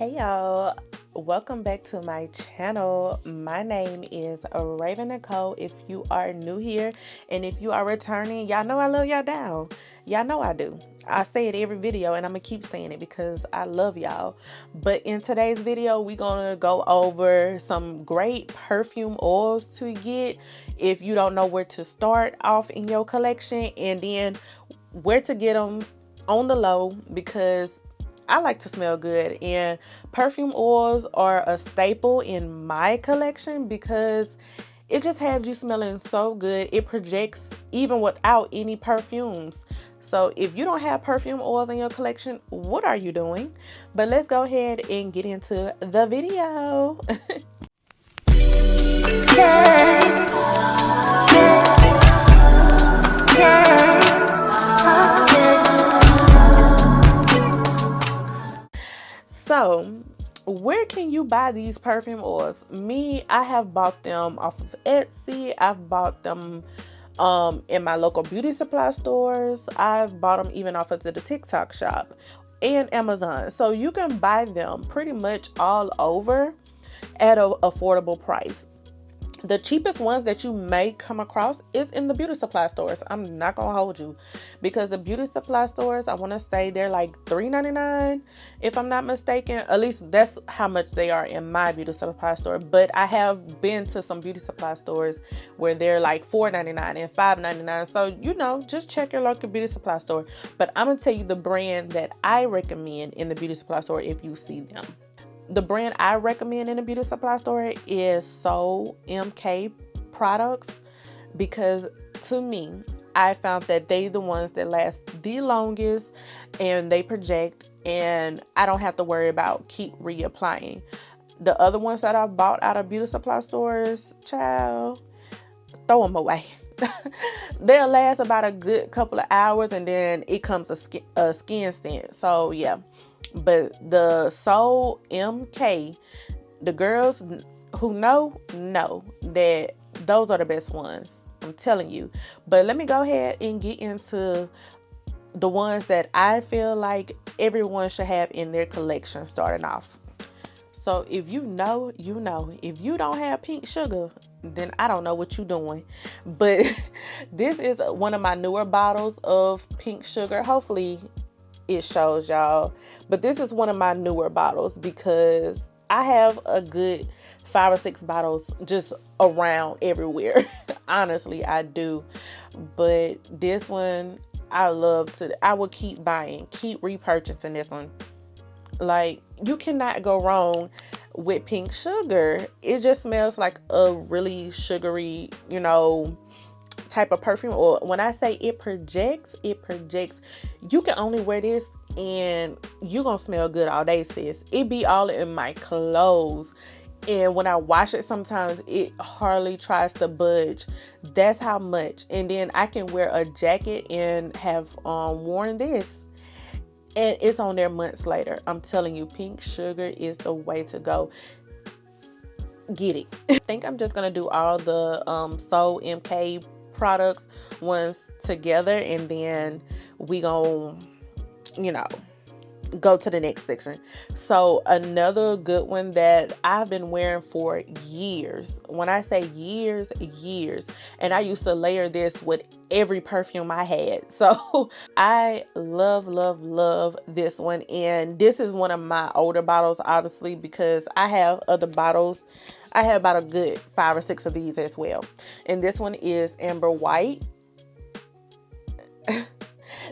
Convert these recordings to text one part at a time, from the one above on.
Hey y'all, welcome back to my channel. My name is Ravennicole. If you are new here and if you are returning, y'all know I love y'all down. Y'all know I do. I say it every video and I'm gonna keep saying it because I love y'all. But in today's video, we're gonna go over some great perfume oils to get if you don't know where to start off in your collection, and then where to get them on the low, because I like to smell good, and perfume oils are a staple in my collection because it just has you smelling so good. It projects even without any perfumes. So if you don't have perfume oils in your collection, what are you doing? But let's go ahead and get into the video. So, where can you buy these perfume oils? Me, I have bought them off of Etsy. I've bought them in my local beauty supply stores. I've bought them even off of the TikTok shop and Amazon. So you can buy them pretty much all over at an affordable price. The cheapest ones that you may come across is in the beauty supply stores. I'm not gonna hold you, because the beauty supply stores, I want to say they're like $3.99 if I'm not mistaken. At least that's how much they are in my beauty supply store. But I have been to some beauty supply stores where they're like $4.99 and $5.99. So just check your local beauty supply store. But I'm gonna tell you the brand that I recommend in the beauty supply store if you see them. The brand I recommend in the beauty supply store is Soul MK products, because to me, I found that they the ones that last the longest and they project, and I don't have to worry about keep reapplying. The other ones that I bought out of beauty supply stores, child, throw them away. They'll last about a good couple of hours and then it comes a skin scent. So yeah. But the Soul MK, the girls who know that those are the best ones. I'm telling you. But let me go ahead and get into the ones that I feel like everyone should have in their collection starting off. So if you know, you know. If you don't have pink sugar, then I don't know what you're doing. But this is one of my newer bottles of pink sugar. Hopefully it shows y'all, but this is one of my newer bottles because I have a good 5 or 6 bottles just around everywhere. Honestly, I do. But this one I will keep buying, keep repurchasing this one. Like, you cannot go wrong with pink sugar. It just smells like a really sugary, type of perfume. Or when I say it projects. You can only wear this and you're gonna smell good all day, sis. It be all in my clothes, and when I wash it, sometimes it hardly tries to budge. That's how much. And then I can wear a jacket and have worn this and it's on there months later. I'm telling you, pink sugar is the way to go. Get it. I think I'm just gonna do all the Soul MK products ones together, and then we gonna go to the next section. So another good one that I've been wearing for years, when I say years, and I used to layer this with every perfume I had. So I love this one, and this is one of my older bottles, obviously, because I have other bottles. I have about a good 5 or 6 of these as well. And this one is Amber White.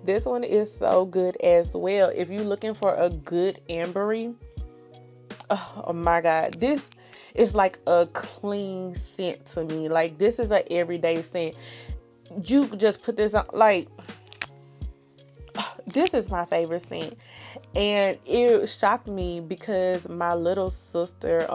This one is so good as well. If you're looking for a good ambery, oh my God, this is like a clean scent to me. Like, this is an everyday scent. You just put this on, like, this is my favorite scent. And it shocked me because my little sister,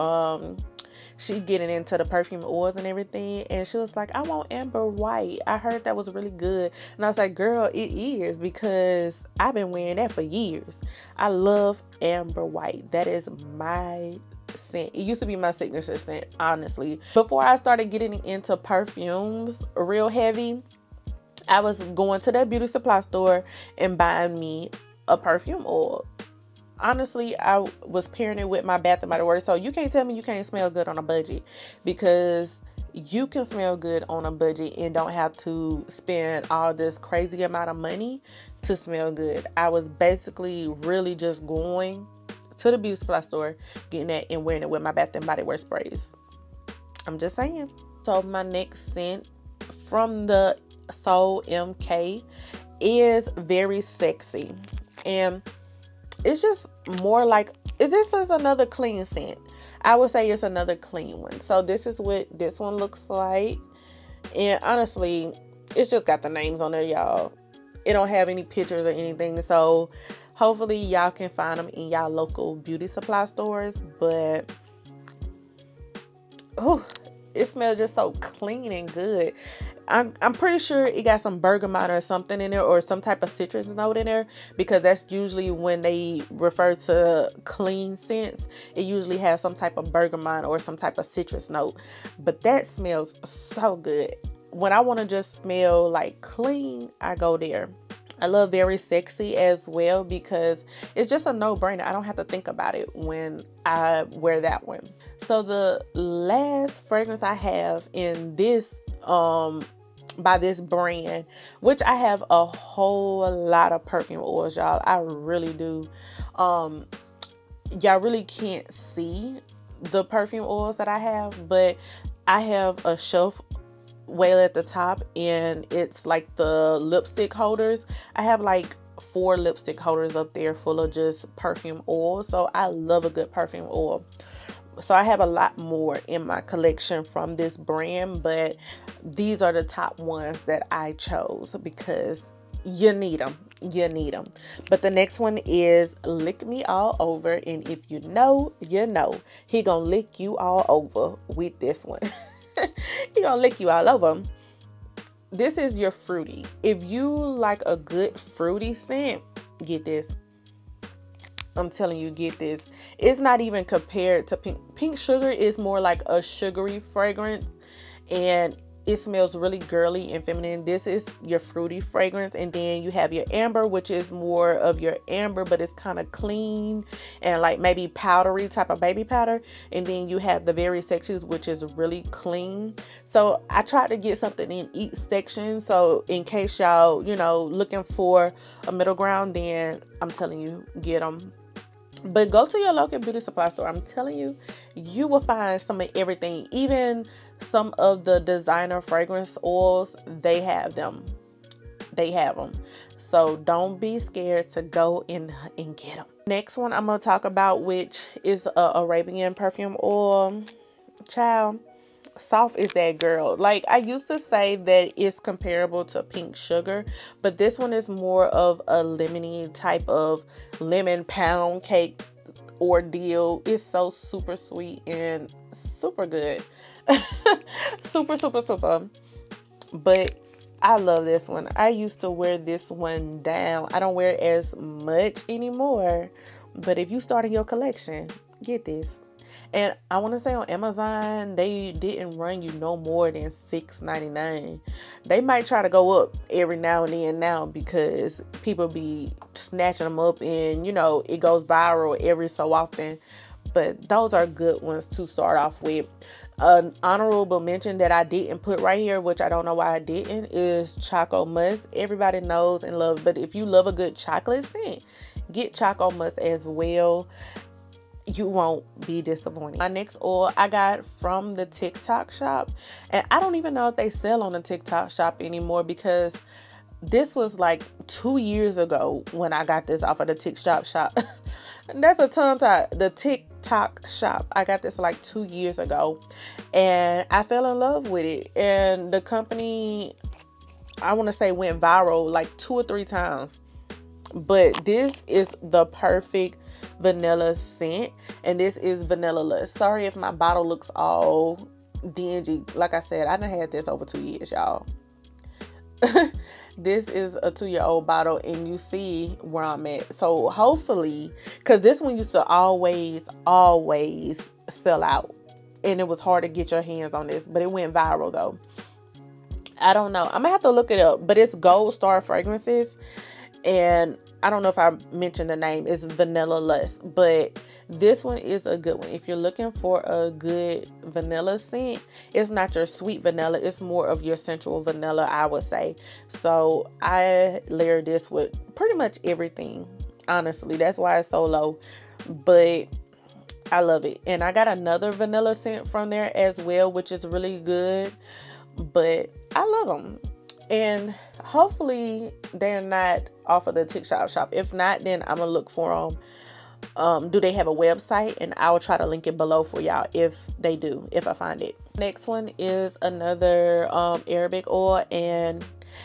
she getting into the perfume oils and everything, and she was like, I want Amber White. I heard that was really good. And I was like, girl, it is, because I've been wearing that for years. I love Amber White. That is my scent. It used to be my signature scent, honestly. Before I started getting into perfumes real heavy, I was going to that beauty supply store and buying me a perfume oil. honestly, I was pairing it with my Bath and Body Works. So you can't tell me you can't smell good on a budget, because you can smell good on a budget and don't have to spend all this crazy amount of money to smell good. I was basically really just going to the beauty supply store, getting that and wearing it with my Bath and Body Works sprays. I'm just saying. So my next scent from the Soul MK is very sexy, and it's just more like, this is another clean scent. I would say it's another clean one. So this is what this one looks like, and honestly, it's just got the names on there, y'all. It don't have any pictures or anything, so hopefully y'all can find them in y'all local beauty supply stores. But oh, it smells just so clean and good. I'm pretty sure it got some bergamot or something in there, or some type of citrus note in there, because that's usually when they refer to clean scents. It usually has some type of bergamot or some type of citrus note. But that smells so good. When I want to just smell like clean, I go there. I love Very Sexy as well, because it's just a no-brainer. I don't have to think about it when I wear that one. So the last fragrance I have in this by this brand, which I have a whole lot of perfume oils, y'all. I really do. Y'all really can't see the perfume oils that I have, but I have a shelf way at the top, and it's like the lipstick holders. I have like 4 lipstick holders up there full of just perfume oil. So I love a good perfume oil. So I have a lot more in my collection from this brand, but these are the top ones that I chose because you need them. You need them. But the next one is Lick Me All Over, and if you know, you know. He gonna lick you all over with this one. He gonna lick you all over. This is your fruity. If you like a good fruity scent, get this. I'm telling you, get this. It's not even compared to Pink. Pink Sugar is more like a sugary fragrance, and it smells really girly and feminine. This is your fruity fragrance. And then you have your Amber, which is more of your amber, but it's kind of clean and like maybe powdery type of baby powder. And then you have the Very Sexy, which is really clean. So I tried to get something in each section. So in case y'all, looking for a middle ground, then I'm telling you, get them. But go to your local beauty supply store. I'm telling you, you will find some of everything. Even some of the designer fragrance oils, they have them. They have them. So don't be scared to go in and get them. Next one I'm going to talk about, which is a Arabian perfume oil. Child, soft is that girl. Like, I used to say that it's comparable to Pink Sugar, but this one is more of a lemony type of lemon pound cake ordeal. It's so super sweet and super good. Super, super, super. But I love this one. I used to wear this one down. I don't wear it as much anymore, but if you start your collection, get this. And I want to say on Amazon, they didn't run you no more than $6.99. They might try to go up every now and then now, because people be snatching them up, and it goes viral every so often. But those are good ones to start off with. An honorable mention that I didn't put right here, which I don't know why I didn't, is Choco Musk. Everybody knows and loves, but if you love a good chocolate scent, get Choco Musk as well. You won't be disappointed. My next oil I got from the TikTok shop, and I don't even know if they sell on the TikTok shop anymore, because this was like 2 years ago when I got this off of the TikTok shop. That's a tongue tie. The TikTok shop. I got this like 2 years ago, and I fell in love with it. And the company, I want to say, went viral like 2 or 3 times. But this is the perfect vanilla scent, and this is Vanilla Lust. Sorry if my bottle looks all dingy. Like I said, I done had this over 2 years, y'all. This is a 2-year-old bottle, and you see where I'm at. So hopefully, because this one used to always sell out, and it was hard to get your hands on this, but it went viral though. I don't know. I'm gonna have to look it up, but it's Gold Star Fragrances. And I don't know if I mentioned the name. It's Vanilla Lust, but this one is a good one. If you're looking for a good vanilla scent, it's not your sweet vanilla. It's more of your sensual vanilla, I would say. So I layer this with pretty much everything. Honestly, that's why it's so low, but I love it. And I got another vanilla scent from there as well, which is really good, but I love them. And hopefully they're not off of the TikTok shop. If not, then I'm gonna look for them. Do they have a website? And I will try to link it below for y'all if they do, if I find it. Next one is another Arabic oil, and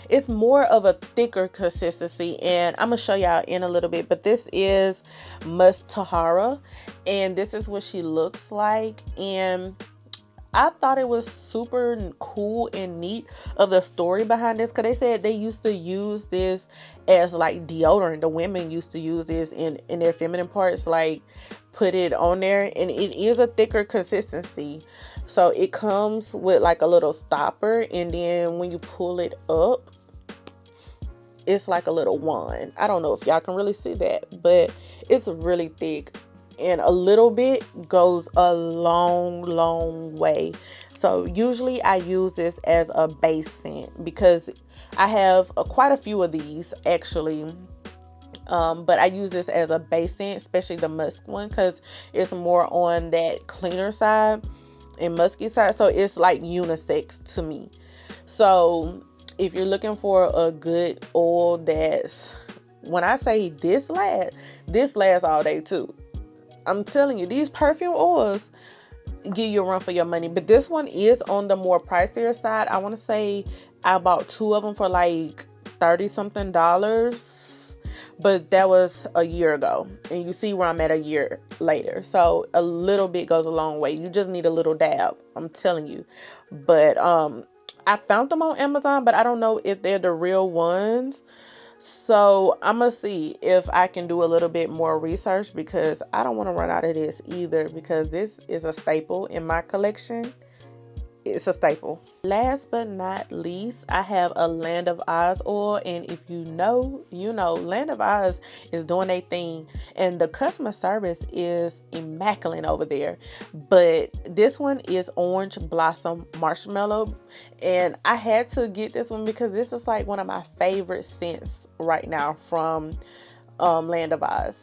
it's more of a thicker consistency, and I'm gonna show y'all in a little bit. But this is Musk Tahara, and this is what she looks like. And I thought it was super cool and neat of the story behind this, because they said they used to use this as like deodorant. The women used to use this in their feminine parts, like put it on there, and it is a thicker consistency. So it comes with like a little stopper, and then when you pull it up, it's like a little wand. I don't know if y'all can really see that, but it's really thick. And a little bit goes a long way. So usually I use this as a base scent, because I have quite a few of these actually. But I use this as a base scent, especially the musk one, because it's more on that cleaner side and musky side. So it's like unisex to me. So if you're looking for a good oil that's, when I say this lasts all day too. I'm telling you, these perfume oils give you a run for your money. But this one is on the more pricier side. I want to say I bought 2 of them for like $30 something. But that was a year ago. And you see where I'm at a year later. So a little bit goes a long way. You just need a little dab. I'm telling you. But I found them on Amazon, but I don't know if they're the real ones. So I'm gonna see if I can do a little bit more research, because I don't want to run out of this either, because this is a staple in my collection. It's a staple. Last but not least, I have a Land of Oz oil, and if you know, you know, Land of Oz is doing their thing, and the customer service is immaculate over there. But this one is Orange Blossom Marshmallow, and I had to get this one because this is like one of my favorite scents right now from Land of Oz.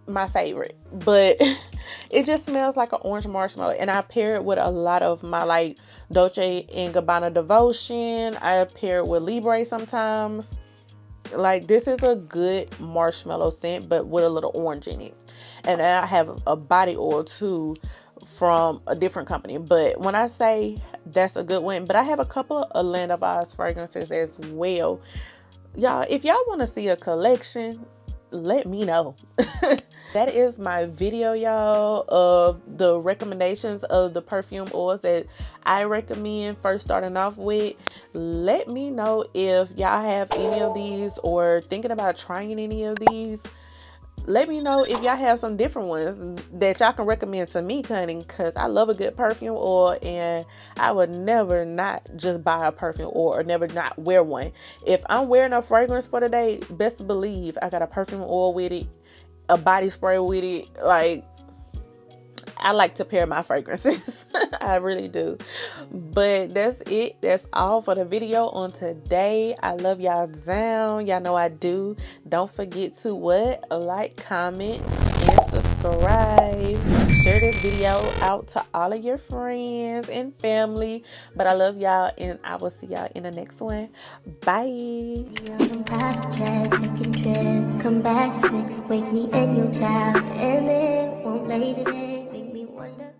My favorite, but it just smells like an orange marshmallow, and I pair it with a lot of my like Dolce & Gabbana Devotion. I pair it with Libre sometimes. Like, this is a good marshmallow scent, but with a little orange in it. And I have a body oil too from a different company, but when I say that's a good one, but I have a couple of Land of Oz fragrances as well. Y'all, if y'all want to see a collection, let me know. That is my video, y'all, of the recommendations of the perfume oils that I recommend first starting off with. Let me know if y'all have any of these or thinking about trying any of these. Let me know if y'all have some different ones that y'all can recommend to me, honey, because I love a good perfume oil, and I would never not just buy a perfume oil or never not wear one. If I'm wearing a fragrance for the day, best believe I got a perfume oil with it, a body spray with it. Like, I like to pair my fragrances. I really do. But that's it. That's all for the video on today. I love y'all down. Y'all know I do. Don't forget to what? Like, comment, and subscribe. Share this video out to all of your friends and family. But I love y'all, and I will see y'all in the next one. Bye. Come back at 6, wake me and your child, and then won't lay today. Make me wonder.